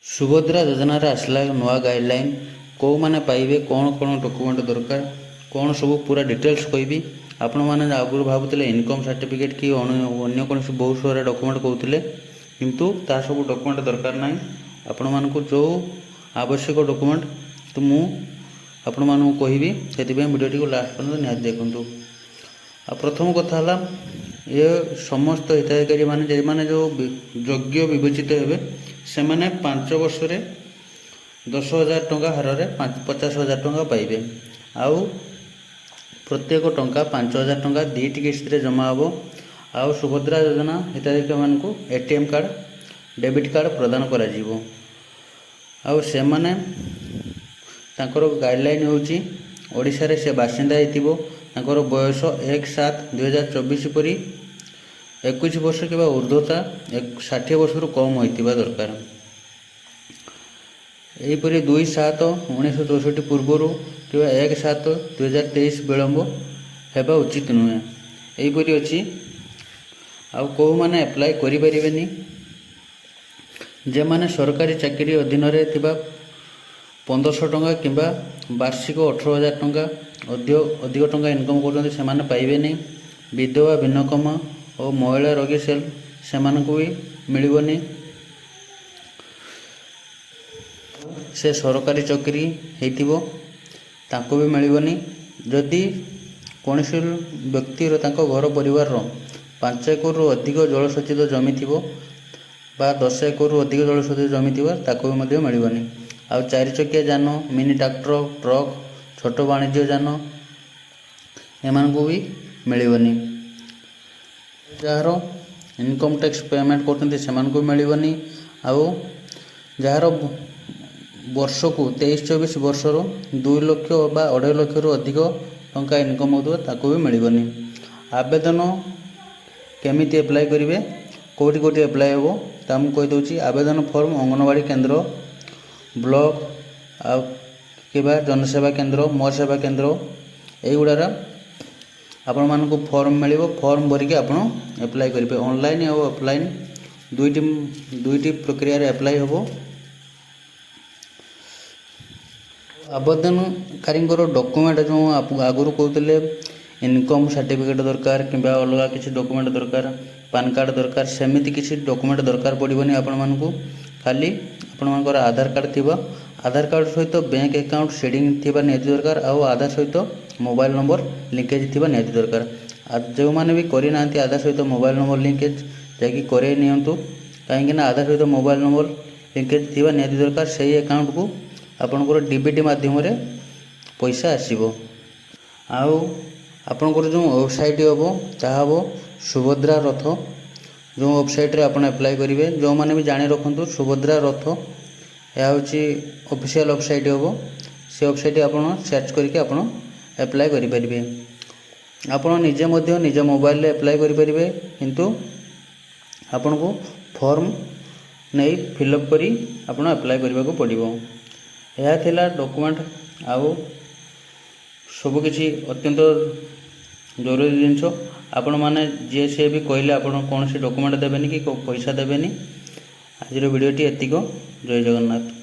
सुभद्रा योजन आसला नुआ गाइडलाइन कौ मैंने पाइबे कौन कौन डॉक्यूमेंट दरकार कौन सब पूरा डिटेल्स कहबी आपण मैंने आगुरी भावुले इनकम सर्टिफिकेट कि अन्य कौन बहुत सारा डॉक्यूमेंट कहते किंतु ता सब डॉक्यूमेंट दरकार ना आपण मानक जो आवश्यक डॉक्यूमेंट तो मु आपण मानक कहबी से वीडियो को लास्ट पर्यंत निहाती देखूँ। प्रथम कथा ये समस्त हिताधिकारी माने जो योग्य विवेचित हे से मैंने 5 वर्ष 10,000 टंका हार 50,000 टंका पाइबे। आउ प्रत्येक टंका 5,000 टंका 2टी किस्त जमा हे। आउ सुभद्रा योजना हिताधिकारी मान को एटीएम कार्ड डेबिट कार्ड प्रदान करा जीवो। आउ से माने तांकर गाइडलाइन होची ओडिशा रे से बासिंदा हेतिबो तांकर बयस 1/7/2024 परी 21 वर्ष कि ऊर्ध्वता 60 वर्ष कम होइतिबा दरकार। यहीपरी 2/7/1964 पूर्वर कि 1/7/2023 विलम्ब हेबा उचित नुहे। यहीपरी अच्छी आउ कौ माने अप्लाई करि परिबेनी जे माने सरकारी चाकरी अधीन रे थिबा 1500 टंका किंबा वार्षिक 18,000 टंका अधिक टंका इनकम करते से माने पाइबे नहीं। विधवा भिन्नक्षम और महिला रोगी सेल से भी मिलबनी। से सरकारी चाकरी हेतिबो ताको भी मिलबनी। जदि कौन व्यक्तिर तांको घर परिवार 5 एकड़ अधिक जलसेचित जमी थिबो बा 10 एकड़ अधिक जलसेचित जमी थिबो ताको भी मध्य मिलबनी। आउ 4 चकिया जान मिनी ट्रैक्टर ट्रक छोट वाणिज्य जान एमान को भी मिलबनी। जार इनकम टैक्स पेमेंट करते से मिलबनी। आउ जार वर्ष को 23-24 वर्ष 2 लाख बा 2.5 लाख अधिक टंका इनकम होता ताको भी मिलबनी। आवेदन केमिति अप्लाई करेंगे कौटी कौटी अप्लाई हे ता मुझे कहीदे। आवेदन फॉर्म अंगनवाड़ी केन्द्र ब्लॉक आ जनसेवा केन्द्र मोर सेवा केन्द्र युगार आपण मानक फॉर्म मिल फॉर्म भरिक आपण अप्लाई करेंगे। ऑनलाइन और ऑफलाइन दुईटी प्रक्रिया रे अप्लाई हे। आवेदनकारी डॉक्यूमेंट जो आगुरी कहते इनकम सर्टिफिकेट दरकार कि अलग किसी डॉक्यूमेंट दरकार पान कार्ड दरकार सेमती किसी डॉक्यूमेंट दरकार पड़ोनी। आपण मानक खाली आपण मानकर आधार कार्ड थिबा आधार कार्ड सहित बैंक अकाउंट सेडिंग थिबा निहाती दरकार। आउ आधार सहित मोबाइल नंबर लिंकेज थिबा निहाती दरकार। जो माने भी करि नांती आधार सहित मोबाइल नंबर लिंकेज जाकि करे नियंतु कहीं आधार सहित मोबाइल नंबर लिंकेज थिबा निहाती दरकार। सही अकाउंट को आपनकर डीबीटी माध्यम रे पैसा आसीबो। आउ आपनकर जो वेबसाइट हेबो ताहा हेबो सुभद्रा रथ। जो वेबसाइट रे आपण अप्लाई करेंगे जो मैंने भी जानी रखु सुभद्रा रथ यह हूँ ऑफिशियल वेबसाइट हेबो। से वेबसाइट आपन सर्च करके आपन अप्लाई करेंगे। आपन निजे मध्य निज मोबाइल रे अप्लाई करेंगे किंतु आपन को फॉर्म नहीं फिलअप करी आपन अप्लाई करने को पड़ो। यह थिला डॉक्यूमेंट आउ सबकि अत्यंत जरूरी जिनस। आपण मैंने जी सी भी कहले आपड़ कौन से डॉक्यूमेंट देवेनि कि पैसा देवेनि। आज वीडियोटी एतिक। जय जगन्नाथ।